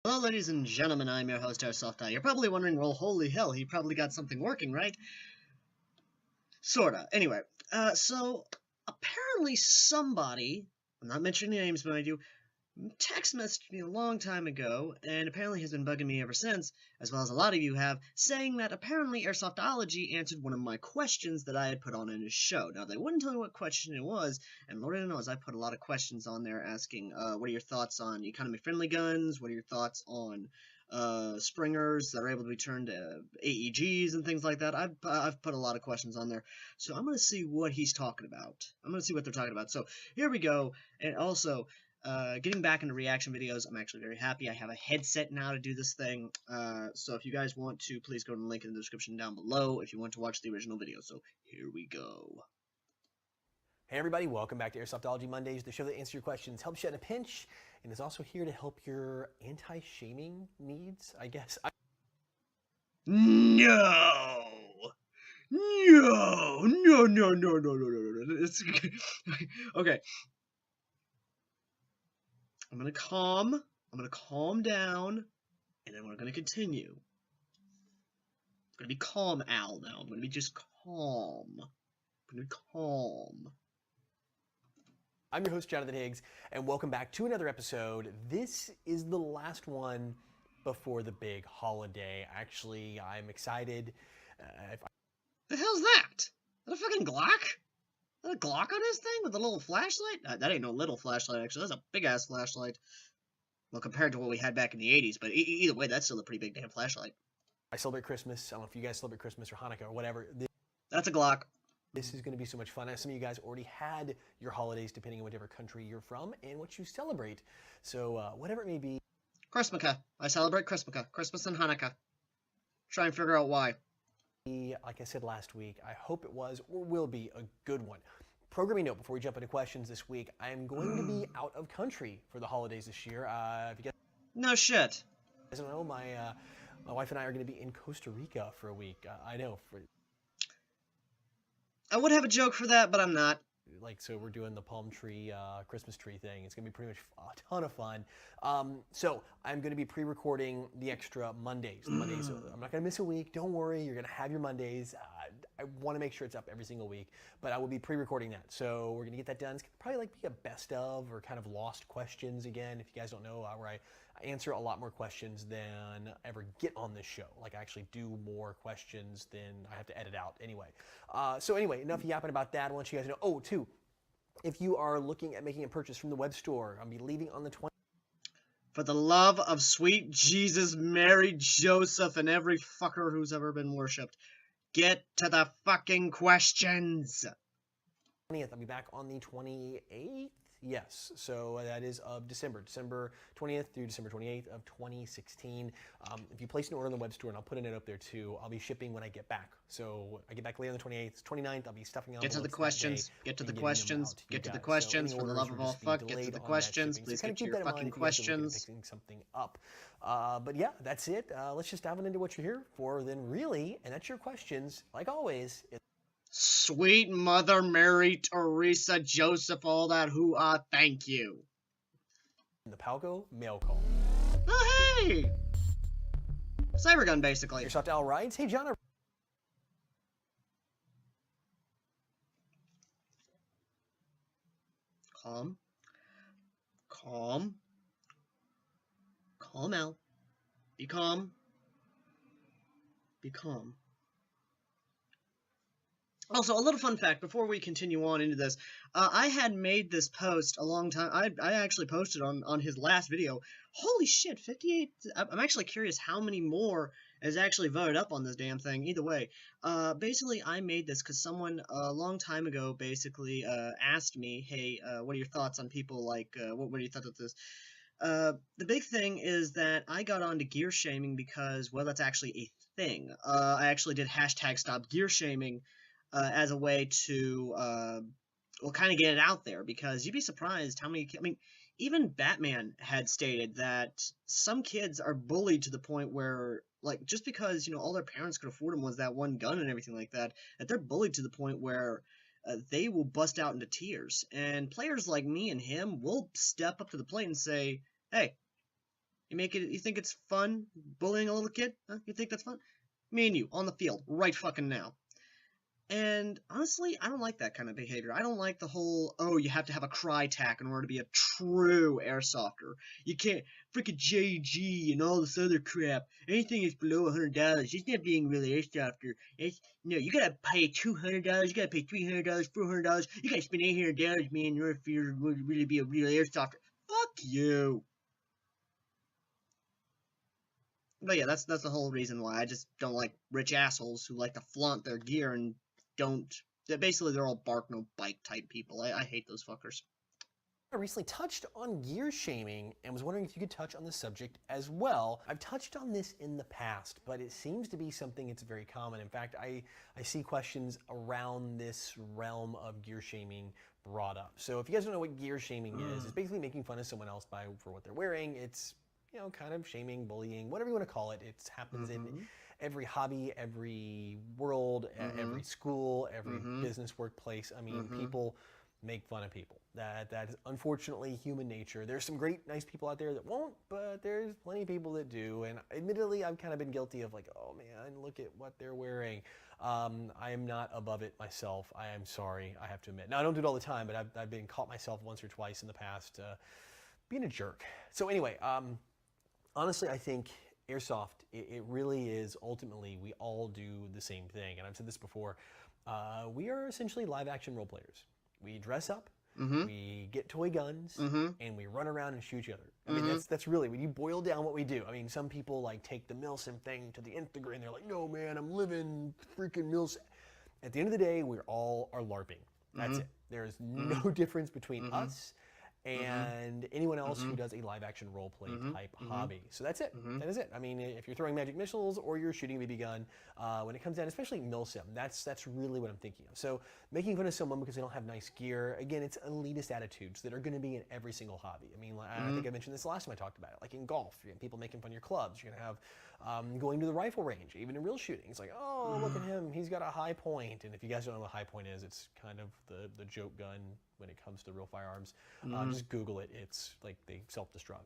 Hello, ladies and gentlemen, I'm your host, AirsoftAl. You're probably wondering, well, holy hell, he probably got something working, right? Sorta. Anyway, so, apparently somebody, I'm not mentioning names, but I do, text messaged me a long time ago, and apparently has been bugging me ever since, as well as a lot of you have, saying that apparently Airsoftology answered one of my questions that I had put on in his show. Now, they wouldn't tell me what question it was, and Lord knows I put a lot of questions on there asking, what are your thoughts on economy-friendly guns? What are your thoughts on springers that are able to be turned to AEGs and things like that? I've put a lot of questions on there, so I'm going to see what he's talking about. I'm going to see what they're talking about. So, here we go, and also... getting back into reaction videos, I'm actually very happy. I have a headset now to do this thing. So if you guys want to, please go to the link in the description down below if you want to watch the original video. So here we go. Hey everybody, welcome back to Airsoftology Mondays, the show that answers your questions, helps you out in a pinch, and is also here to help your anti-shaming needs, I guess. No! No! No, no, no, no, no, no, no. Okay. I'm gonna calm down, and then we're gonna continue. I'm gonna be calm, Al, now. I'm gonna be just calm. I'm gonna be calm. I'm your host, Jonathan Higgs, and welcome back to another episode. This is the last one before the big holiday. Actually, I'm excited. The hell's that? Is that a fucking Glock? Is that a Glock on his thing with a little flashlight? That ain't no little flashlight, actually. That's a big-ass flashlight. Well, compared to what we had back in the 80s, but either way, that's still a pretty big damn flashlight. I celebrate Christmas. I don't know if you guys celebrate Christmas or Hanukkah or whatever. That's a Glock. This is going to be so much fun. Some of you guys already had your holidays, depending on whatever country you're from and what you celebrate. So whatever it may be. Christmas. I celebrate Christmas. Christmas and Hanukkah. Try and figure out why. Like I said last week, I hope it was or will be a good one. Programming note before we jump into questions this week, I am going to be out of country for the holidays this year. If you guys no shit. don't know, my wife and I are going to be in Costa Rica for a week. I know. I would have a joke for that, but I'm not. So we're doing the palm tree, Christmas tree thing. It's going to be pretty much a ton of fun. So I'm going to be pre-recording the extra Mondays. I'm not going to miss a week. Don't worry. You're going to have your Mondays. I want to make sure it's up every single week, but I will be pre-recording that. So we're going to get that done. It's probably like be a best of or kind of lost questions again. If you guys don't know, where I answer a lot more questions than I ever get on this show. Like I actually do more questions than I have to edit out anyway. So anyway, enough yapping about that. I want you guys to know. Oh, too, if you are looking at making a purchase from the web store, I'll be leaving on the 20th. For the love of sweet Jesus, Mary, Joseph, and every fucker who's ever been worshipped, get to the fucking questions. 20th. I'll be back on the 28th. Yes, so that is of December 20th through December 28th of 2016. If you place an order in the web store, and I'll put it up there too, I'll be shipping when I get back. So I get back later on the 28th, 29th, I'll be stuffing out. Get to the questions. Get to the questions. Get to the questions. For the love of all fuck, get to the questions. Please get to your fucking questions. Picking something up. But yeah, that's it. Let's just dive into what you're here for. Then really, and that's your questions. Like always. Sweet Mother Mary, Teresa, Joseph, all that thank you. The Palco mail call. Oh, hey! Cybergun, basically. AirsoftAl Reacts. Hey, John. Calm. Calm. Calm out. Be calm. Be calm. Also, a little fun fact before we continue on into this. I had made this post a long time. I actually posted on his last video. Holy shit, 58. I'm actually curious how many more is actually voted up on this damn thing. Either way, basically, I made this because someone a long time ago basically asked me, hey, what are your thoughts on people like, what are your thoughts on this? The big thing is that I got onto gear shaming because, well, that's actually a thing. I actually did hashtag stop gear shaming. As a way to, well, kind of get it out there, because you'd be surprised how many, I mean, even Batman had stated that some kids are bullied to the point where, like, just because, you know, all their parents could afford them was that one gun and everything like that, that they're bullied to the point where they will bust out into tears. And players like me and him will step up to the plate and say, hey, You think it's fun bullying a little kid? Huh? You think that's fun? Me and you on the field right fucking now. And honestly, I don't like that kind of behavior. I don't like the whole, oh, you have to have a cry tack in order to be a true airsofter. You can't, freaking JG and all this other crap. Anything that's below $100, it's not being really airsofter. No, you gotta pay $200, you gotta pay $300, $400, you gotta spend $800, man, in order for you to really be a real airsofter. Fuck you. But yeah, that's the whole reason why I just don't like rich assholes who like to flaunt their gear and don't. They're all bark no bite type people. I hate those fuckers. I recently touched on gear shaming and was wondering if you could touch on the subject as well. I've touched on this in the past, but it seems to be something that's very common. In fact, I see questions around this realm of gear shaming brought up. So if you guys don't know what gear shaming is, it's basically making fun of someone else for what they're wearing. It's, you know, kind of shaming, bullying, whatever you want to call it. It happens in every hobby, every world, every school, every business workplace. I mean, people make fun of people. That is unfortunately human nature. There's some great, nice people out there that won't, but there's plenty of people that do. And admittedly, I've kind of been guilty of like, oh man, look at what they're wearing. I am not above it myself. I am sorry, I have to admit. Now, I don't do it all the time, but I've been caught myself once or twice in the past being a jerk. So anyway, honestly, I think Airsoft, it really is ultimately, we all do the same thing. And I've said this before, we are essentially live action role players. We dress up, we get toy guns, and we run around and shoot each other. I mean, that's really, when you boil down what we do. I mean, some people like take the Milsim thing to the nth degree, and they're like, no man, I'm living freaking Milsim. At the end of the day, we all are LARPing. That's it. There's no difference between us and anyone else who does a live action role play type hobby. So that's it. That is it. I mean, if you're throwing magic missiles or you're shooting a BB gun, when it comes down, especially Milsim, that's really what I'm thinking of. So making fun of someone because they don't have nice gear, again, it's elitist attitudes that are going to be in every single hobby. I mean, I think I mentioned this last time I talked about it. Like in golf, you're gonna have people making fun of your clubs. You're going to have going to the rifle range, even in real shooting. It's like, oh, look at him. He's got a high point. And if you guys don't know what high point is, it's kind of the joke gun when it comes to real firearms. Just Google it. It's like they self-destruct.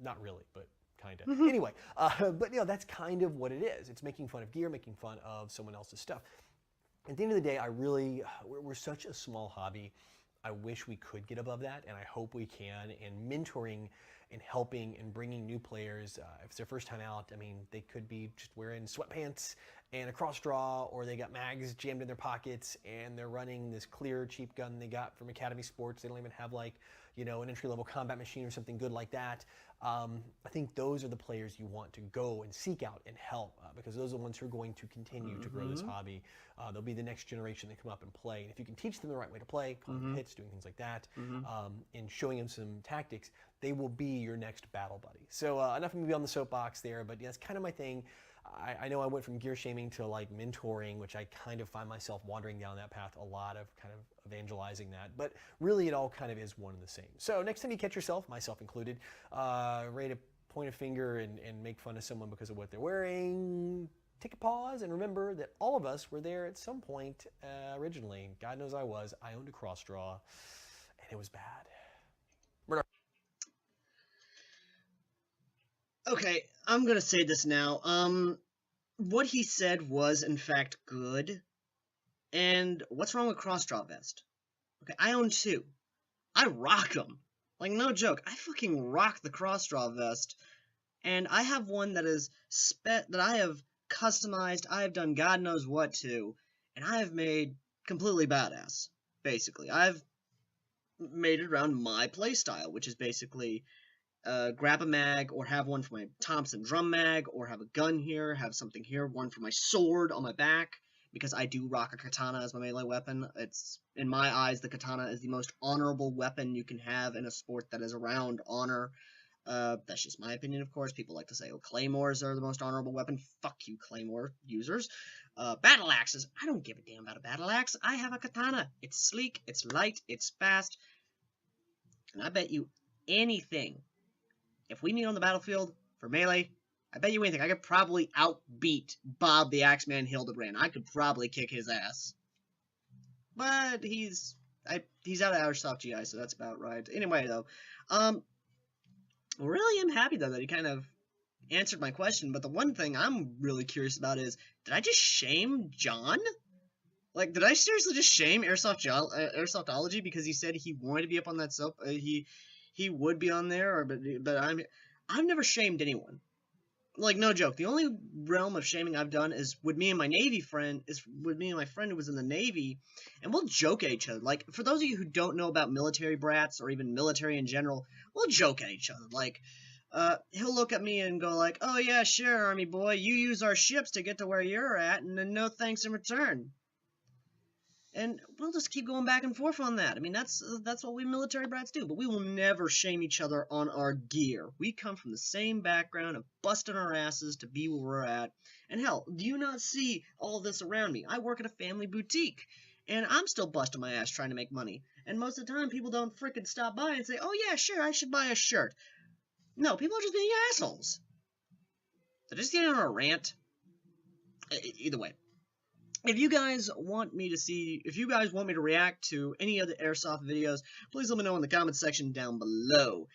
Not really, but kind of. Anyway, but you know, that's kind of what it is. It's making fun of gear, making fun of someone else's stuff. At the end of the day, we're such a small hobby. I wish we could get above that, and I hope we can. And mentoring and helping and bringing new players, if it's their first time out, I mean, they could be just wearing sweatpants and a cross draw, or they got mags jammed in their pockets, and they're running this clear, cheap gun they got from Academy Sports. They don't even have like, you know, an entry-level combat machine or something good like that. I think those are the players you want to go and seek out and help, because those are the ones who are going to continue to grow this hobby. They'll be the next generation that come up and play. And if you can teach them the right way to play, calling hits, doing things like that, and showing them some tactics, they will be your next battle buddy. So enough of me on the soapbox there, but yeah, that's kind of my thing. I know I went from gear shaming to like mentoring, which I kind of find myself wandering down that path a lot of kind of evangelizing that, but really it all kind of is one and the same. So next time you catch yourself, myself included, ready to point a finger and make fun of someone because of what they're wearing, take a pause and remember that all of us were there at some point originally. God knows I was. I owned a cross draw and it was bad. Okay, I'm gonna say this now. What he said was in fact good. And what's wrong with cross-draw vest? Okay, I own two. I rock them. Like, no joke. I fucking rock the cross-draw vest. And I have one that is that I have customized. I have done God knows what to. And I have made completely badass, basically. I've made it around my playstyle, which is basically grab a mag, or have one for my Thompson drum mag, or have a gun here, have something here, one for my sword on my back, because I do rock a katana as my melee weapon. It's, in my eyes, the katana is the most honorable weapon you can have in a sport that is around honor. That's just my opinion, of course. People like to say, oh, claymores are the most honorable weapon. Fuck you, claymore users. Battle axes. I don't give a damn about a battle axe. I have a katana. It's sleek, it's light, it's fast. And I bet you anything, if we meet on the battlefield for melee, I bet you anything, I could probably outbeat Bob the Axeman Hildebrand. I could probably kick his ass. But he's out of Airsoft GI, so that's about right. Anyway, though, really am happy though that he kind of answered my question. But the one thing I'm really curious about is, did I just shame John? Like, did I seriously just shame Airsoftology because he said he wanted to be up on that soap? He would be on there, but I've never shamed anyone. Like, no joke. The only realm of shaming I've done is with me and my friend who was in the Navy, and we'll joke at each other. Like, for those of you who don't know about military brats or even military in general, we'll joke at each other. Like, he'll look at me and go like, "Oh yeah, sure, Army boy, you use our ships to get to where you're at, and then no thanks in return." And we'll just keep going back and forth on that. I mean, that's what we military brats do. But we will never shame each other on our gear. We come from the same background of busting our asses to be where we're at. And hell, do you not see all this around me? I work at a family boutique, and I'm still busting my ass trying to make money. And most of the time, people don't frickin' stop by and say, "Oh yeah, sure, I should buy a shirt." No, people are just being assholes. They're just getting on a rant. Either way. If you guys want me to react to any of the Airsoft videos, please let me know in the comments section down below.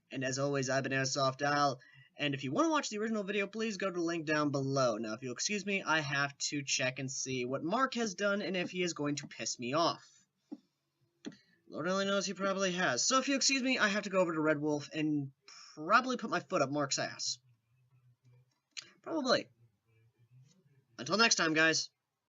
And as always, I've been AirsoftAl, and if you want to watch the original video, please go to the link down below. Now, if you'll excuse me, I have to check and see what Mark has done and if he is going to piss me off. Lord only knows he probably has. So if you excuse me, I have to go over to Red Wolf and probably put my foot up Mark's ass. Probably. Until next time, guys.